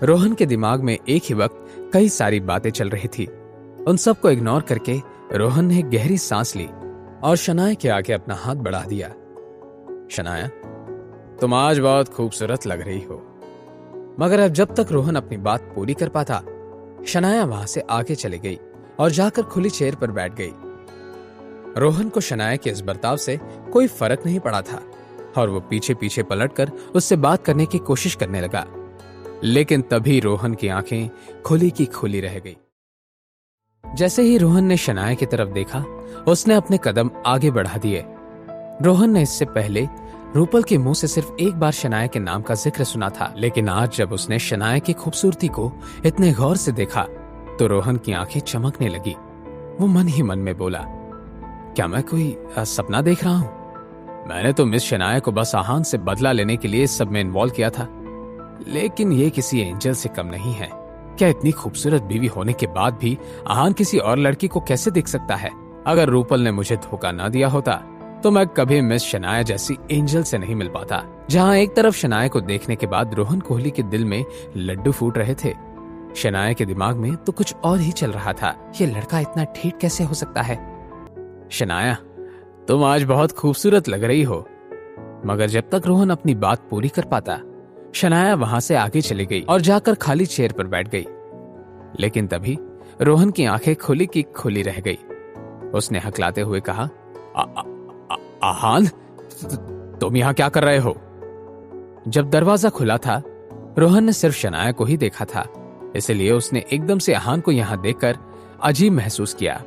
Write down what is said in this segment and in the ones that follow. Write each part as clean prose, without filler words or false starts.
रोहन के दिमाग में एक ही वक्त कई सारी बातें चल रही थी। उन सब को इग्नोर करके रोहन ने गहरी सांस ली और शनाया के आगे अपना हाथ बढ़ा दिया। शनाया, तुम आज बहुत खूबसूरत लग रही हो। मगर अब जब तक रोहन अपनी बात पूरी कर पाता, शनाया वहां से आगे चली गई और जाकर खुली चेयर पर बैठ गई। रोहन को शनाया के इस बर्ताव से कोई फर्क नहीं पड़ा था और वो पीछे पीछे पलटकर उससे बात करने की कोशिश करने लगा। लेकिन तभी रोहन की आंखें खुली की खुली रह गई। जैसे ही रोहन ने शनाया की तरफ देखा, उसने अपने कदम आगे बढ़ा दिए। रोहन ने इससे पहले रूपल के मुंह से सिर्फ एक बार शनाया के नाम का जिक्र सुना था, लेकिन आज जब उसने शनाया की खूबसूरती को इतने गौर से देखा तो रोहन की आंखें चमकने लगी। वो मन ही मन में बोला, क्या मैं कोई सपना देख रहा हूं? मैंने तो मिस शनाया को बस आहान से बदला लेने के लिए इस सब में इन्वॉल्व किया था, लेकिन ये किसी एंजल से कम नहीं है। क्या इतनी खूबसूरत बीवी होने के बाद भी आहान किसी और लड़की को कैसे देख सकता है? अगर रूपल ने मुझे धोखा ना दिया होता तो मैं कभी मिस शनाया जैसी एंजल से नहीं मिल पाता। जहां एक तरफ शनाया को देखने के बाद रोहन कोहली के दिल में लड्डू फूट रहे थे, शनाया के दिमाग में तो कुछ और ही चल रहा था। ये लड़का इतना ठीक कैसे हो सकता है? शनाया, तुम आज बहुत खूबसूरत लग रही हो। मगर जब तक रोहन अपनी बात पूरी कर पाता, शनाया वहां से आगे चली गई और जाकर खाली चेयर पर बैठ गई। लेकिन तभी रोहन की आंखें खुली की खुली रह गई। उसने हकलाते हुए कहा, आहान, तुम यहां क्या कर रहे हो? जब दरवाजा खुला था, रोहन ने सिर्फ शनाया को ही देखा था, इसलिए उसने एकदम से आहान को यहां देखकर अजीब महसूस किया।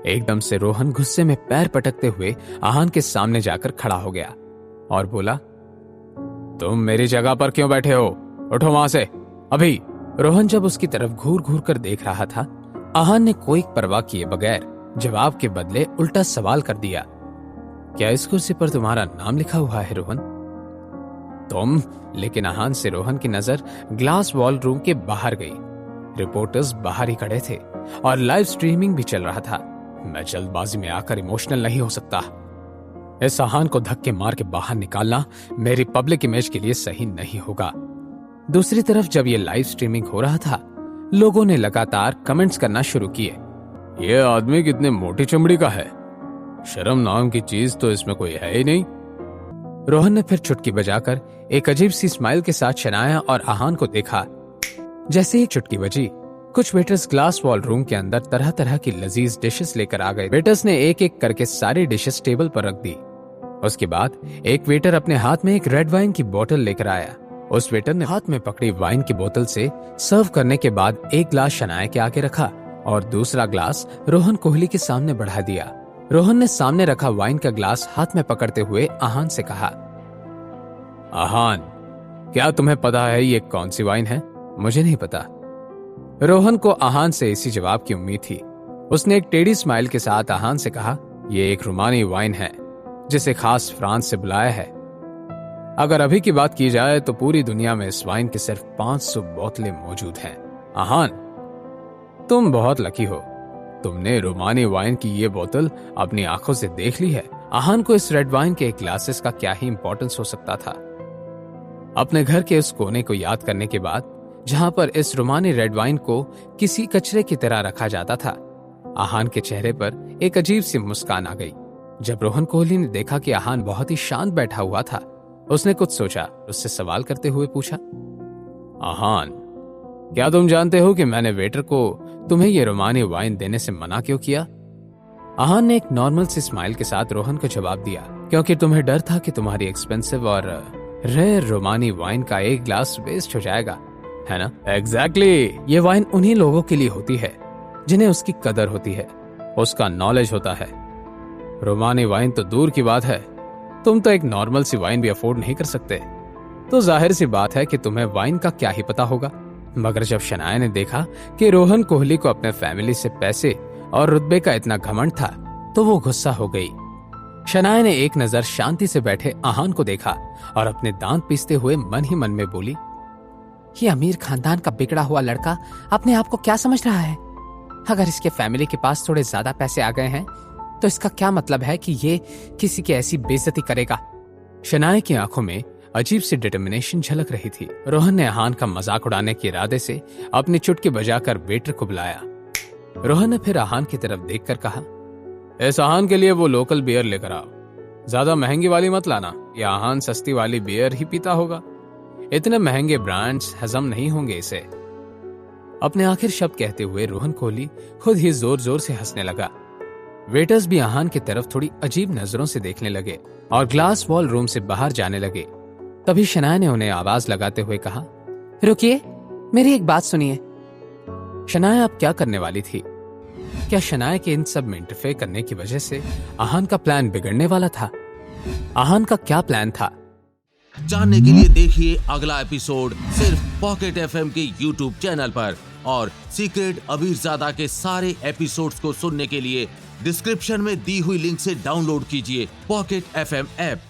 एकदम से रोहन गुस्से में पैर पटकते हुए आहान के सामने जाकर खड़ा हो गया और बोला, तुम मेरी जगह पर क्यों बैठे हो? उठो वहां से अभी। रोहन जब उसकी तरफ घूर घूर कर देख रहा था, आहान ने कोई परवाह किए बगैर जवाब के बदले उल्टा सवाल कर दिया, क्या इस कुर्सी पर तुम्हारा नाम लिखा हुआ है रोहन? तुम? लेकिन आहान से रोहन की नजर ग्लास वॉल रूम के बाहर गई। रिपोर्टर्स बाहर ही खड़े थे और लाइव स्ट्रीमिंग भी चल रहा था। मैं जल्दबाजी में आकर इमोशनल नहीं हो सकता। इस आहान को धक्के मार के बाहर निकालना मेरी पब्लिक इमेज के लिए सही नहीं होगा। दूसरी तरफ जब ये लाइव स्ट्रीमिंग हो रहा था, लोगों ने लगातार कमेंट्स करना शुरू किए, ये आदमी कितने मोटी चमड़ी का है, शर्म नाम की चीज तो इसमें कोई है ही नहीं। रोहन ने फिर चुटकी बजाकर एक अजीब सी स्माइल के साथ शनाया और आहान को देखा। जैसे ही चुटकी बजी, कुछ वेटर्स ग्लास वॉल रूम के अंदर तरह तरह की लजीज डिशेस लेकर आ गए। वेटर्स ने एक एक करके सारी डिशेस टेबल पर रख दी। उसके बाद एक वेटर अपने हाथ में एक रेड वाइन की बोतल लेकर आया। उस वेटर ने हाथ में पकड़ी वाइन की बोतल से सर्व करने के बाद एक ग्लास शनाया के आगे रखा और दूसरा ग्लास रोहन कोहली के सामने बढ़ा दिया। रोहन ने सामने रखा वाइन का ग्लास हाथ में पकड़ते हुए आहान से कहा, आहान, क्या तुम्हें पता है ये कौन सी वाइन है? मुझे नहीं पता। रोहन को आहान से इसी जवाब की उम्मीद थी। उसने एक टेढ़ी स्माइल के साथ आहान से कहा, ये एक रुमानी वाइन है जिसे खास फ्रांस से बुलाया है। अगर अभी की बात की जाए तो पूरी दुनिया में इस वाइन की सिर्फ 500 बोतलें मौजूद हैं। आहान, तुम बहुत लकी हो, तुमने रोमानी वाइन की ये बोतल अपनी आंखों से देख ली है। आहान को इस रेड वाइन के ग्लासेस का क्या ही इंपॉर्टेंस हो सकता था। अपने घर के उस कोने को याद करने के बाद, जहां पर इस रोमानी रेड वाइन को किसी कचरे की तरह रखा जाता था, आहान के चेहरे पर एक अजीब सी मुस्कान आ गई। जब रोहन कोहली ने देखा कि आहान बहुत ही शांत बैठा हुआ था, उसने कुछ सोचा, उससे सवाल करते हुए पूछा, आहान, क्या तुम जानते हो कि मैंने वेटर को तुम्हें ये रोमानी वाइन देने से मना क्यों किया? आहान ने एक नॉर्मल सी स्माइल के साथ रोहन को जवाब दिया, क्योंकि तुम्हें डर था कि तुम्हारी एक्सपेंसिव और रेयर रोमानी वाइन का एक ग्लास वेस्ट हो जाएगा, है ना? एग्जैक्टली। ये वाइन उन्हीं लोगों के लिए होती है जिन्हें उसकी कदर होती है, उसका नॉलेज होता है। रोमानी वाइन तो दूर की बात है, तुम तो एक नॉर्मल सी वाइन भी अफोर्ड नहीं कर सकते, तो जाहिर सी बात है कि तुम्हें वाइन का क्या ही पता होगा। मगर जब शनाया ने देखा कि रोहन कोहली को अपने फैमिली से पैसे और रुतबे का इतना घमंड था, तो वो गुस्सा हो गई। शनाया ने एक नजर शांति से बैठे आहान को देखा और अपने दांत पीसते हुए मन ही मन में बोली, ये अमीर खानदान का बिगड़ा हुआ लड़का अपने आप को क्या समझ रहा है? अगर इसके फैमिली के पास थोड़े ज्यादा पैसे आ गए हैं तो इसका क्या मतलब है कि ये किसी की ऐसी बेइज्जती करेगा? शनाया की आंखों में अजीब सी डिटर्मिनेशन झलक रही थी। रोहन ने आहान का मजाक उड़ाने के इरादे से अपनी चुटकी बजाकर वेटर को बुलाया। रोहन ने फिर आहान की तरफ देखकर कहा, इस आहान के लिए वो लोकल बियर लेकर आओ, ज्यादा महंगी वाली मत लाना, ये आहान सस्ती वाली बियर ही पीता होगा, इतने महंगे ब्रांड्स हजम नहीं होंगे इसे। अपने आखिर शब्द कहते हुए रोहन कोहली खुद ही जोर जोर से हंसने लगा। वेटर्स भी आहान की तरफ थोड़ी अजीब नजरों से देखने लगे और ग्लास वॉल रूम से बाहर जाने लगे। तभी शनाया ने उन्हें आवाज लगाते हुए कहा, रुकिए, मेरी एक बात सुनिए। शनाया अब क्या करने वाली थी? क्या शनाया के इन सब में इंटरफेयर करने की वजह से आहान का प्लान बिगड़ने वाला था? आहान का क्या प्लान था? जानने के लिए देखिए अगला एपिसोड सिर्फ पॉकेट एफएम के यूट्यूब चैनल पर, और सीक्रेट अबीरजादा के सारे एपिसोड्स को सुनने के लिए डिस्क्रिप्शन में दी हुई लिंक से डाउनलोड कीजिए पॉकेट एफएम ऐप।